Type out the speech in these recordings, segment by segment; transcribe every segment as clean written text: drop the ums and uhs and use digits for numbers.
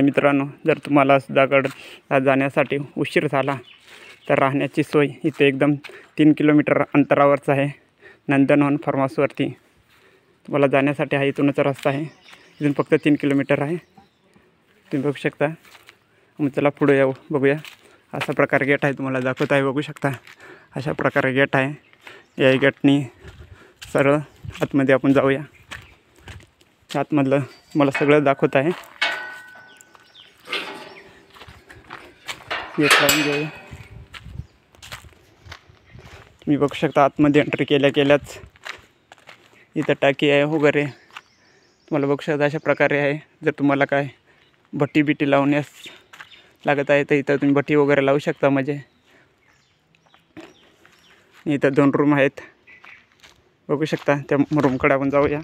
मित्रांनो, जर तुम्हाला सुधागडला जाण्यासाठी उशीर झाला तर राहण्याची सोय इथे एकदम 3 किलोमीटर अंतरावरच आहे. नंदनवन फार्महाऊसवरती तुम्हाला जाण्यासाठी हा इथूनच रस्ता आहे. इथून फक्त 3 किलोमीटर आहे. तुम्ही बघू शकता. मग चला पुढे येऊ, बघूया. अशा प्रकारे गेट आहे, तुम्हाला दाखवत आहे, बघू शकता. अशा प्रकारे गेट आहे. या गेटनी सरळ आतमध्ये आपण जाऊया. आतमधलं मला सगळं दाखवत आहे. गेट लावून घेऊया. तुम्ही बघू शकता आतमध्ये एंट्री केल्याच इथं टाकी आहे वगैरे. तुम्हाला बघू शकता अशा प्रकारे आहे. जर तुम्हाला काय भट्टी लावण्यास लागत आहे तर इथं तुम्ही भट्टी वगैरे लावू शकता. म्हणजे इथं 2 रूम आहेत, बघू शकता. त्या रूमकडे आपण जाऊया.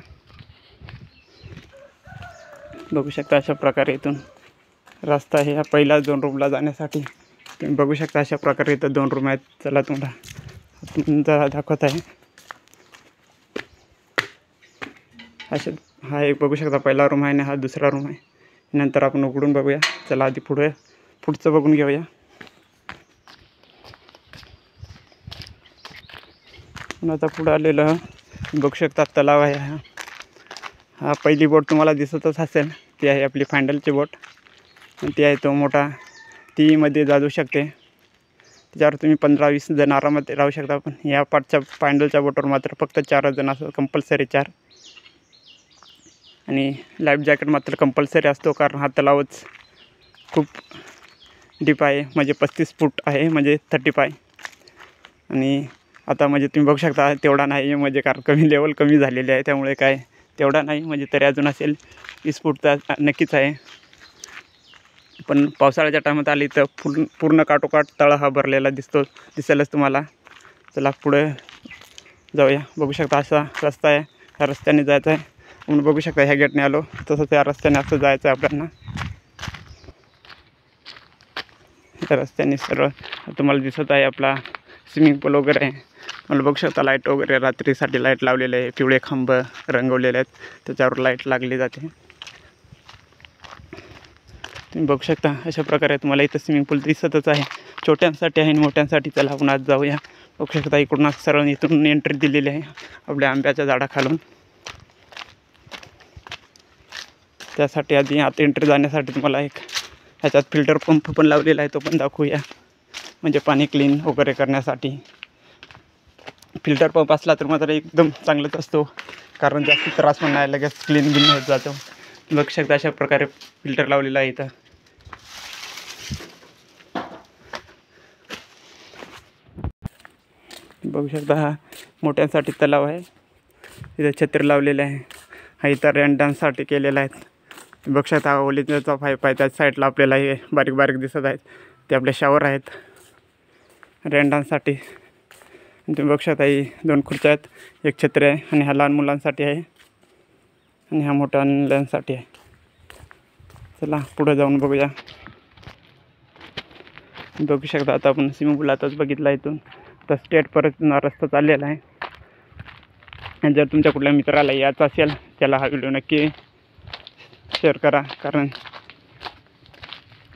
बघू शकता अशा प्रकारे इथून रस्ता आहे ह्या पहिल्या 2 रूमला जाण्यासाठी. तुम्ही बघू शकता अशा प्रकारे इथं 2 रूम आहेत. चला तुम्हाला दाखवत आहे. अशा हा एक बघू शकता पहिला रूम आहे आणि हा दुसरा रूम आहे. नंतर आपण उघडून बघूया. चला आधी पुढचं बघून घेऊया. आता पुढं आलेलं बघू शकता तलाव आहे. हा पहिली बोट तुम्हाला दिसतच असेल, ती आहे आपली फॅन्डलची बोट. ती आहे तो मोठा, ती मध्ये जाऊ शकते. त्याच्यावर तुम्ही 15-20 जण आरामात राहू शकता. पण या पाठच्या फॅन्डलच्या बोटवर मात्र फक्त 4 जण असतात, कंपल्सरी 4. आणि लाईफ जॅकेट मात्र कंपल्सरी असतो, कारण हा तलावच खूप डीप आहे. म्हणजे 35 फूट आहे, म्हणजे 30 पाय. आणि आता म्हणजे तुम्ही बघू शकता तेवढा नाही, म्हणजे कारण लेवल कमी झालेली आहे, त्यामुळे काय तेवढा नाही. म्हणजे तरी अजून असेल 20 फूटचा नक्कीच आहे. पण पावसाळ्याच्या टायमात आली तर पूर्ण काठोकाठ तळा हा भरलेला दिसेलच तुम्हाला. चला पुढे जाऊया. बघू शकता असा रस्ता आहे, ह्या रस्त्याने जायचं आहे. आपण बघू शकता ह्या गेटने आलो तसं त्या रस्त्याने असं जायचं आहे आपल्याला. त्या रस्त्याने सरळ तुम्हाला दिसत आहे आपला स्विमिंग पूल वगैरे आहे. मला बघू शकता लाईट वगैरे, रात्रीसाठी लाईट लावलेले आहे. पिवळे खांब रंगवलेले आहेत, त्याच्यावर लाईट लागली जाते. तुम्ही बघू शकता अशा प्रकारे तुम्हाला इथं स्विमिंग पूल दिसतच आहे. छोट्यांसाठी आहे आणि मोठ्यांसाठी. चला आपण आज जाऊया. बघू शकता इकडून सरळ इथून एंट्री दिलेली आहे आपल्या आंब्याच्या झाडाखालून. त्यासाठी आधी आत एंट्री जाण्यासाठी तुम्हाला एक ह्याच्यात फिल्टर पंप पण लावलेला आहे, तो पण दाखवूया. म्हणजे पाणी क्लीन वगैरे करण्यासाठी फिल्टर पंप असला तर मात्र एकदम चांगलंच असतो, कारण जास्त त्रास पण नाही, लगेच क्लीन बिन होत जातो. बघू शकता अशा प्रकारे फिल्टर लावलेला आहे इथं. बघू शकता हा मोठ्यांसाठी तलाव आहे. इथं छत्री लावलेले आहे. हा इथं रेन डान्ससाठी केलेला आहे. बघू शकता ओलीचा पाईप आहे, त्या साईडला आपल्याला हे बारीक बारीक दिसत आहेत, ते आपले शॉवर आहेत रेन डान्ससाठी. तुम्ही बघू शकता ही 2 खुर्च्या आहेत, एक छत्री आहे. आणि ह्या लहान मुलांसाठी आहे आणि ह्या मोठ्या मुलांसाठी आहे. चला पुढे जाऊन बघूया. बघू शकता आता आपण स्विमिंग पूल आताच बघितला. इथून तर स्ट्रेट परत रस्ता चाललेला आहे. आणि जर तुमच्या कुठल्या मित्राला यायचं असेल त्याला हा व्हिडिओ नक्की शेअर करा, कारण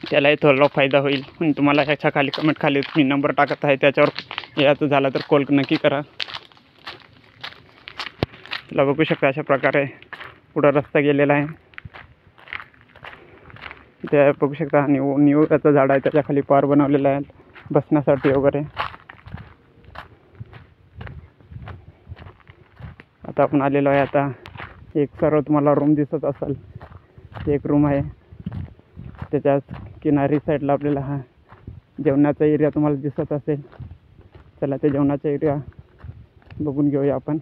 त्यालाही थोडा फायदा होईल. आणि तुम्हाला ह्याच्या खाली कमेंट खाली मी नंबर टाकत आहे, त्याच्यावर यायचं झालं तर कॉल नक्की करा. त्याला बघू शकता अशा प्रकारे पुढं रस्ता गेलेला आहे. ते बघू शकता निवडाचं झाड आहे, त्याच्या खाली पार बनवलेला आहे बसण्यासाठी वगैरे. आता आपण आलेलो आहे. आता एक सर्व तुम्हाला रूम दिसत असेल, एक रूम आहे. त्याच्याच किनारी साईडला आपल्याला हा जेवणाचा एरिया तुम्हाला दिसत असेल. चला ते जेवणाचा एरिया बघून घेऊया आपण.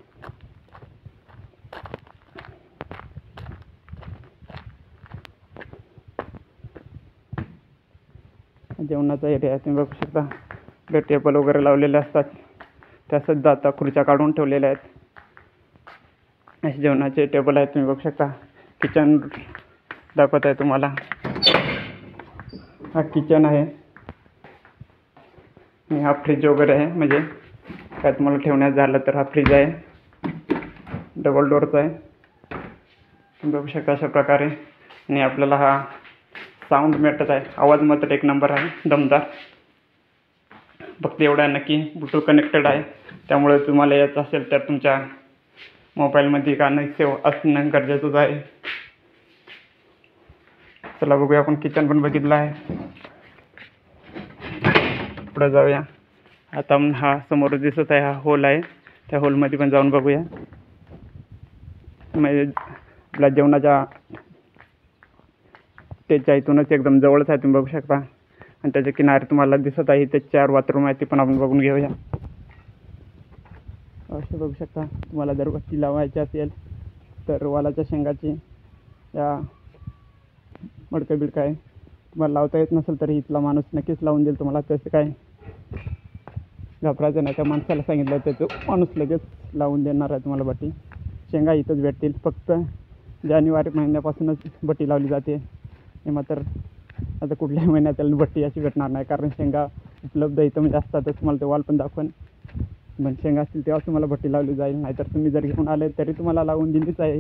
जेवणाचा एरिया तुम्ही बघू शकता. इकडे टेबल वगैरे लावलेले असतात, त्या सुद्धा आता खुर्च्या काढून ठेवलेल्या आहेत. असे जेवणाचे टेबल आहेत, तुम्ही बघू शकता. किचन दाखवत आहे तुम्हाला. हा किचन आहे आणि हा फ्रीज वगैरे आहे. म्हणजे काय तुम्हाला ठेवण्यात झालं तर हा फ्रीज आहे, डबल डोअरचा आहे. तुम्ही बघू शकता अशा प्रकारे. आणि आपल्याला हा साऊंड मिळत आहे, आवाज मात्र एक नंबर आहे, दमदार. फक्त एवढं आहे नक्की ब्लूटूथ कनेक्टेड आहे, त्यामुळे तुम्हाला यायचं असेल तर तुमच्या मोबाईलमध्ये गाणं सेव असणं गरजेचंच आहे. चला बघूया, आपण किचन पण बघितलं आहे. पुढे जाऊया. आता हा समोर दिसत आहे हा हॉल आहे, त्या हॉलमध्ये पण जाऊन बघूया. म्हणजे आपल्या जेवणाच्या स्टेजच्या इथूनच एकदम जवळच आहे, तुम्ही बघू शकता. आणि त्याच्या किनारे तुम्हाला दिसत आहे ते 4 बाथरूम आहे, ते पण आपण बघून घेऊया. असे बघू शकता. तुम्हाला जर बत्ती लावायची असेल तर वालाच्या शेंगाची या मडकं बिडकं आहे, तुम्हाला लावता येत नसेल तरी इथला माणूस नक्कीच लावून देईल तुम्हाला. तसं काय घाबरायचं नाही, त्या माणसाला सांगितलं तर तो माणूस लगेच लावून देणार आहे तुम्हाला बत्ती. शेंगा इथंच भेटतील. फक्त जानेवारी महिन्यापासूनच बत्ती लावली जाते. हे मात्र आता कुठल्याही महिन्यात त्याला बत्ती अशी भेटणार नाही, कारण शेंगा उपलब्ध इथं म्हणजे असतातच. तुम्हाला ते वाल पण दाखवेन. पण शेंगा असतील तेव्हाच तुम्हाला बत्ती लावली जाईल, नाहीतर तुम्ही जर घेऊन आले तरी तुम्हाला लावून दिलीच आहे.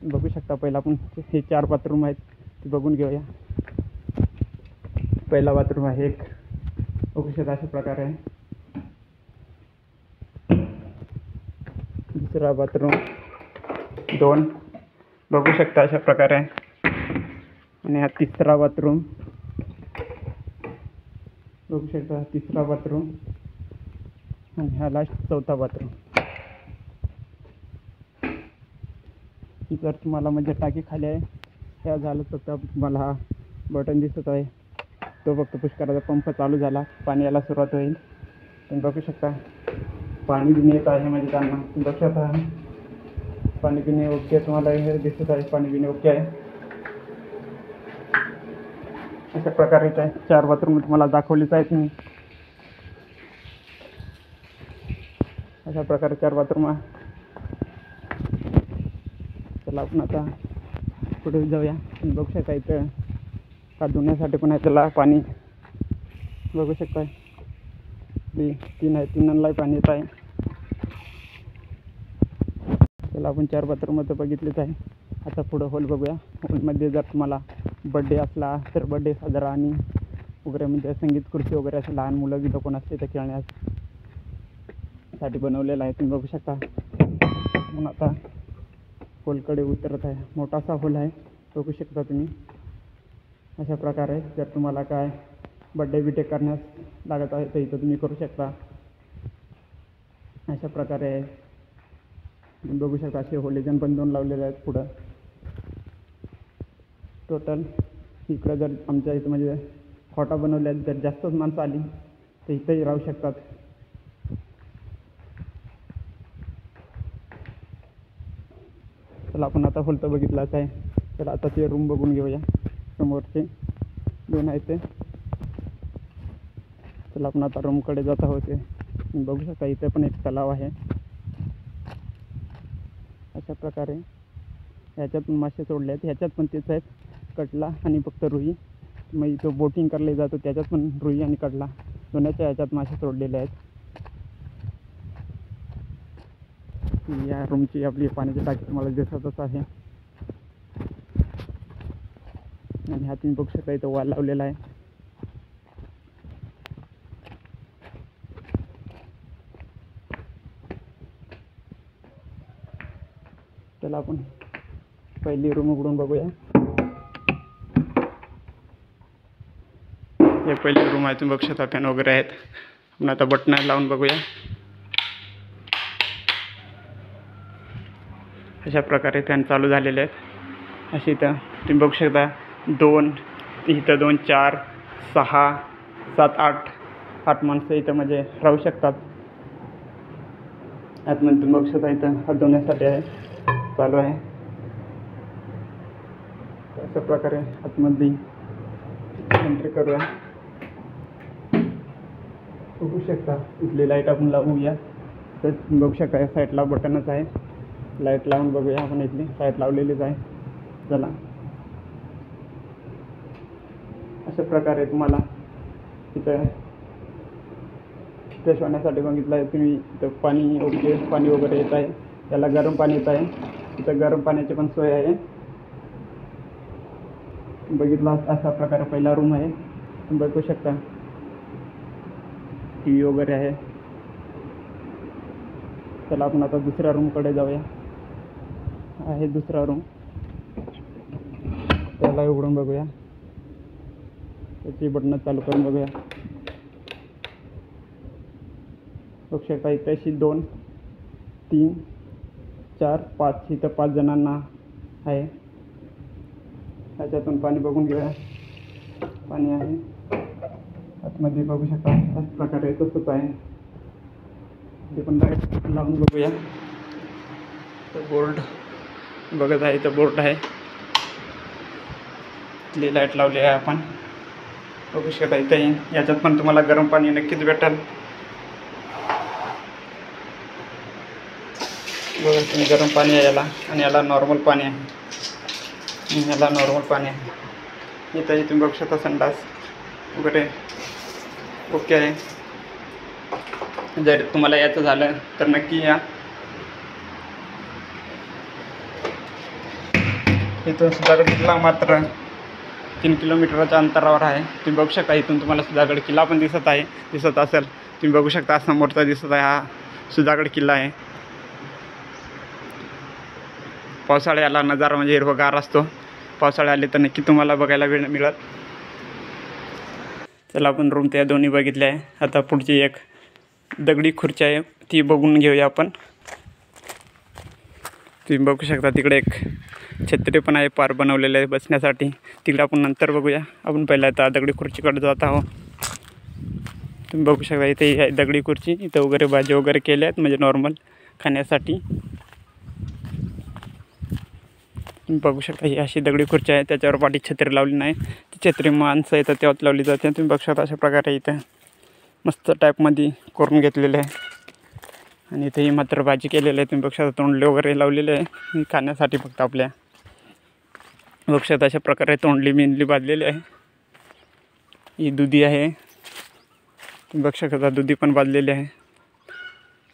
बघू शकता. पहिला आपण हे 4 बाथरूम आहेत ते बघून घेऊया. पहिला बाथरूम आहे एक, बघू शकता अशा प्रकारे आहे. दुसरा बाथरूम 2, बघू शकता अशा प्रकारे आहे. आणि हा तिसरा बाथरूम, बघू शकता तिसरा बाथरूम. आणि हा लास्ट चौथा बाथरूम. जर तुम्हाला म्हणजे टाकी खाली आहे त्या झालं फक्त तुम्हाला हा बटन दिसत आहे, तो फक्त पुश करायचा. पंप चालू झाला, पाणी यायला सुरुवात होईल. तुम्ही बघू शकता पाणी बिणी येत आहे म्हणजे त्यांना. तुम्ही बघू शकता पाणी पिणे ओके, तुम्हाला हे दिसत आहे पाणी पिणे ओके आहे. अशा प्रकारे आहे 4 बाथरूम तुम्हाला दाखवलीच आहे तुम्ही. अशा प्रकारे 4 बाथरूम आहे. चला आपण आता पुढे जाऊया. तुम्ही बघू शकता इथं का धुण्यासाठी पण आहे, त्याला पाणी बघू शकता. 3 आहे, 3 पाणी येत आहे. त्याला आपण 4 बाथरूम तर बघितलेच आहे. आता पुढं हॉल बघूया. हॉलमध्ये जर तुम्हाला बड्डे असला तर बड्डे साजरा आणि वगैरे म्हणजे संगीत खुर्ची वगैरे असे लहान मुलं बिलं कोण असते तर खेळण्यासाठी बनवलेलं आहे, तुम्ही बघू शकता. म्हणून आता हॉलकडे उतरत आहे. मोठासा हॉल आहे, बघू शकता तुम्ही. अशा प्रकारे जर तुम्हाला काय बड्डे बिड्डे करण्यास लागत आहे तर इथं तुम्ही करू शकता. अशा प्रकारे तुम्ही बघू शकता. असे होलिजन पण 2 लावलेले आहेत पुढं. टोटल इकडं जर आमच्या इथं म्हणजे खोटा बनवल्या आहेत, जर जास्तच माणसं आली तर इथंही राहू शकतात. चला आपण आता हॉल तर बघितलाच आहे. तर आता ते रूम बघून घेऊया. समोरचे 2 आहेत ते. चला आपण आता रूमकडे जात आहोत. ते बघू शकता इथे पण एक तलाव आहे. अशा प्रकारे ह्याच्यात पण मासे सोडले आहेत, ह्याच्यात पण तेच आहेत, कटला आणि फक्त रुई. मग इथं बोटिंग करायला जातो त्याच्यात पण रुई आणि कटला दोन्हीच्या ह्याच्यात मासे सोडलेले आहेत. या रूमची आपली पाण्याची टाकी तुम्हाला दिसतच आहे. आणि हा तुम्ही बघू शकता इथं वाल लावलेला आहे. चला आपण पहिली रूम उघडून बघूया. हे पहिली रूम आहे, तुम्ही बघू शकता फॅन वगैरे आहेत. आपण आता बटन लावून बघूया. अशा प्रकारे फॅन चालू झालेले आहेत. अशी इथं तुम्ही बघू शकता 2 इथं 2 4 6 7 8 माणसं इथं म्हणजे राहू शकतात. आतमध्ये तुम्ही बघू शकता इथं हात धुण्यासाठी आहे, चालू आहे. अशा प्रकारे आतमध्ये एंट्री करूया. बघू शकता इथली लाईट आपण लावूया. तर तुम्ही बघू शकता या साईडला बटनच आहे, लाईट लावून बघूया आपण. इथली लाईट लावलेलीच आहे. चला अशा प्रकारे तुम्हाला इथं फ्रेश होण्यासाठी बघितलं आहे तुम्ही. इथं पाणी ओके, पाणी वगैरे येत आहे. त्याला गरम पाणी येत आहे. इथं गरम पाण्याची पण सोय आहे. बघितला अशा प्रकारे पहिला रूम आहे, तुम्ही बघू शकता टी व्ही वगैरे आहे. चला आपण आता दुसऱ्या रूमकडे जाऊया. आहे दुसरा रूम, त्याला उघडून बघूया, त्याची बटणं चालू करून बघूया. बघू शकता इथे अशी 2 3 4 5 इथं 5 जणांना आहे. त्याच्यातून पाणी बघून घेऊया. पाणी आहे आतमध्ये, बघू शकता त्याच प्रकारे तसंच आहे. ते पण लाईट लावून बघूया. तर बोर्ड बघत आहे, तर बोर्ड आहे, इथली लाईट लावली आहे आपण. बघू शकता इथे याच्यात पण तुम्हाला गरम पाणी नक्कीच भेटेल. बघा तुम्ही, गरम पाणी आहे याला, आणि याला नॉर्मल पाणी आहे, याला नॉर्मल पाणी आहे. इथं तुम्ही बघू शकता संडास वगैरे ओके आहे. जर तुम्हाला याचं झालं तर नक्की या. इथून सुधागड किल्ला मात्र 3 किलोमीटरच्या अंतरावर आहे. तुम्ही बघू शकता इथून तुम्हाला सुधागड किल्ला पण दिसत असेल. तुम्ही बघू शकता समोरचा दिसत आहे, हा सुधागड किल्ला आहे. पावसाळ्याला नजारा म्हणजे हिरवगार असतो. पावसाळे आले तर नक्की तुम्हाला बघायला वेळ मिळेल. चला आपण रूम त्या दोन्ही बघितल्या आहे. आता पुढची एक दगडी खुर्ची आहे, ती बघून घेऊया आपण. तुम्ही बघू शकता तिकडे एक छत्री पण आहे पार बनवलेलं आहे बसण्यासाठी, तिकडे आपण नंतर बघूया. आपण पहिला आता दगडी खुर्चीकडे जात आहोत. तुम्ही बघू शकता इथे आहे दगडी खुर्ची, इथं वगैरे भाजी वगैरे केल्या आहेत म्हणजे नॉर्मल खाण्यासाठी. तुम्ही बघू शकता ही अशी दगडी खुर्ची आहे, त्याच्यावर पाठी छत्री लावली नाही. ती छत्री माणसं येतात तेव्हाच लावली जाते. तुम्ही बघू शकता अशा प्रकारे इथं मस्त टाईपमध्ये करून घेतलेलं आहे. आणि इथेही मात्र भाजी केलेलं आहे. तुम्ही बघू शकता तोंडले वगैरे लावलेले आहे खाण्यासाठी फक्त आपल्या. बघू शकता अशा प्रकारे तोंडली मिंडली बांधलेली आहे. ही दुधी आहे, तुम्ही बघू शकता दुधी पण बांधलेली आहे.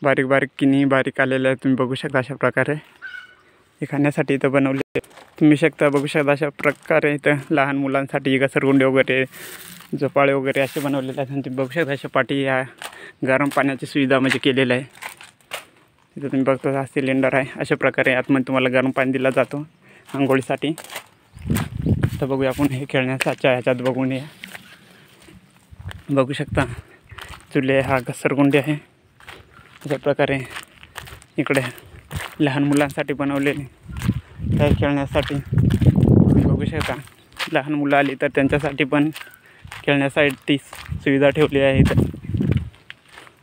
बारीक बारीक किनी बारीक आलेले आहे. तुम्ही बघू शकता अशा प्रकारे हे खाण्यासाठी इथं बनवले. तुम्ही बघू शकता अशा प्रकारे इथं लहान मुलांसाठी घसरगुंडे वगैरे झोपाळे वगैरे असे बनवलेले आहेत. आणि तुम्ही बघू शकता अशा पाठी ह्या गरम पाण्याची सुविधा म्हणजे केलेलं आहे. इथं तुम्ही बघता हा सिलेंडर आहे. अशा प्रकारे आतमध्ये तुम्हाला गरम पाणी दिला जातो आंघोळीसाठी. तर बघूया आपण हे खेळण्याच्या ह्याच्यात बघून या. बघू शकता चुले, हा घसरगुंडी आहे. अशा प्रकारे इकडे लहान मुलांसाठी बनवलेले काय खेळण्यासाठी. बघू शकता लहान मुलं आली तर त्यांच्यासाठी पण खेळण्यासाठी सुविधा ठेवली आहे इथं.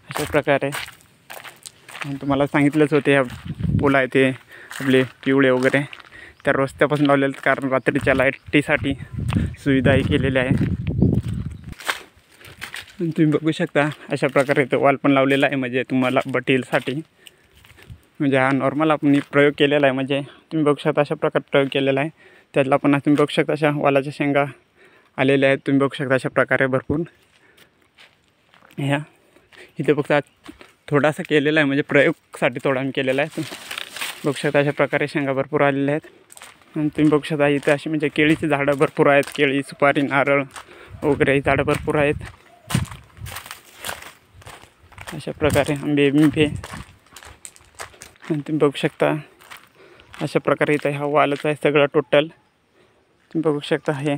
अशा प्रकारे तुम्हाला सांगितलंच होते ह्या पोल आहे ते आपले पिवळे वगैरे त्या रस्त्यापासून लावलेले, कारण रात्रीच्या लाईटीसाठी सुविधाही केलेल्या आहे. तुम्ही बघू शकता अशा प्रकारे इथं वॉल पण लावलेला आहे म्हणजे तुम्हाला बटीलसाठी. म्हणजे हा नॉर्मल आपण प्रयोग केलेला आहे. म्हणजे तुम्ही बघू शकता अशा प्रकारे प्रयोग केलेला आहे. त्यातला पण तुम्ही बघू शकता अशा वालाच्या शेंगा आलेल्या आहेत. तुम्ही बघू शकता अशा प्रकारे भरपूर ह्या इथे बघता थोडासा केलेला आहे म्हणजे प्रयोगसाठी थोडा मी केलेला आहे. बघू शकता अशा प्रकारे शेंगा भरपूर आलेल्या आहेत. आणि तुम्ही बघू शकता इथे अशी म्हणजे केळीची झाडं भरपूर आहेत. केळी, सुपारी, नारळ वगैरे ही झाडं भरपूर आहेत. अशा प्रकारे आंबे बिंबे. आणि तुम्ही बघू शकता अशा प्रकारे इथं हा वालच आहे सगळं टोटल. तुम्ही बघू शकता हे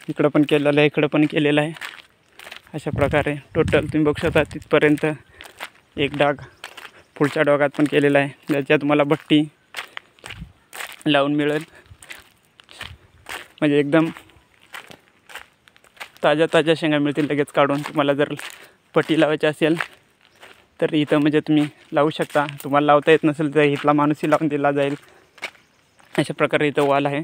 इकडं पण केलेलं आहे, इकडं पण केलेलं आहे. अशा प्रकारे टोटल तुम्ही बघू शकता तिथपर्यंत एक डाग पुढच्या डागात पण केलेला आहे, ज्याच्यात तुम्हाला भट्टी लावून मिळेल. म्हणजे एकदम ताज्या ताज्या शेंगा मिळतील लगेच काढून. तुम्हाला जर पट्टी लावायची असेल तर इथं म्हणजे तुम्ही लावू शकता. तुम्हाला लावता येत नसेल तर इथला माणूसही लावून दिला जाईल. अशा प्रकारे इथं वाल आहे.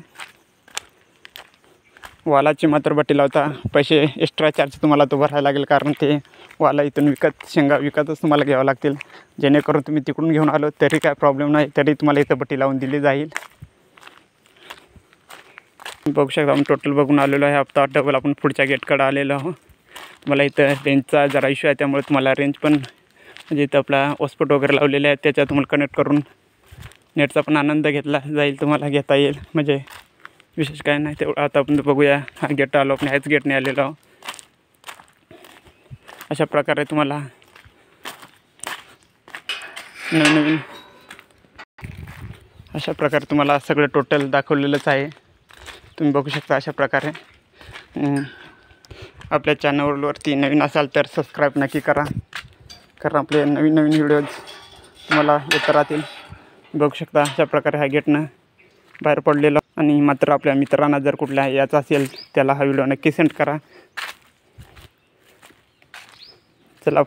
वालाची मात्र बट्टी लावता पैसे एक्स्ट्रा चार्ज तुम्हाला तो भरायला लागेल, कारण ते वाला इथून शेंगा विकतच तुम्हाला घ्यावं लागतील. जेणेकरून तुम्ही तिकडून घेऊन आलो तरी काय प्रॉब्लेम नाही, तरी तुम्हाला इथं बट्टी लावून दिली जाईल. बघू शकता आपण टोटल बघून आलेलो आहे. हप्ता डबल आपण पुढच्या गेटकडे आलेलो आहोत. तुम्हाला इथं रेंजचा जरा इश्यू आहे, त्यामुळे तुम्हाला रेंज पण म्हणजे इथं आपला हॉटस्पॉट वगैरे लावलेले आहेत, त्याच्यात तुम्हाला कनेक्ट करून नेटचा पण आनंद घेतला जाईल, तुम्हाला घेता येईल. म्हणजे विशेष काय नाही तेवढं. आता आपण बघूया, हा गेट आलो आपण, ह्याच गेटने आलेलो आहो. अशा प्रकारे तुम्हाला नवीन अशा प्रकारे तुम्हाला सगळं टोटल दाखवलेलंच आहे. तुम्ही बघू शकता अशा प्रकारे. आपल्या चॅनलवरती नवीन असाल तर सबस्क्राईब नक्की करा, कारण आपले नवीन व्हिडिओज तुम्हाला येत राहतील. बघू शकता अशा प्रकारे हा गेटनं बाहेर पडलेला. आणि मात्र आपल्या मित्रांना जर कुठल्या याचा असेल त्याला हा व्हिडिओ नक्की सेंड करा. चला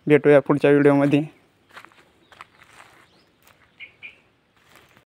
भेटूया पुढच्या व्हिडिओमध्ये.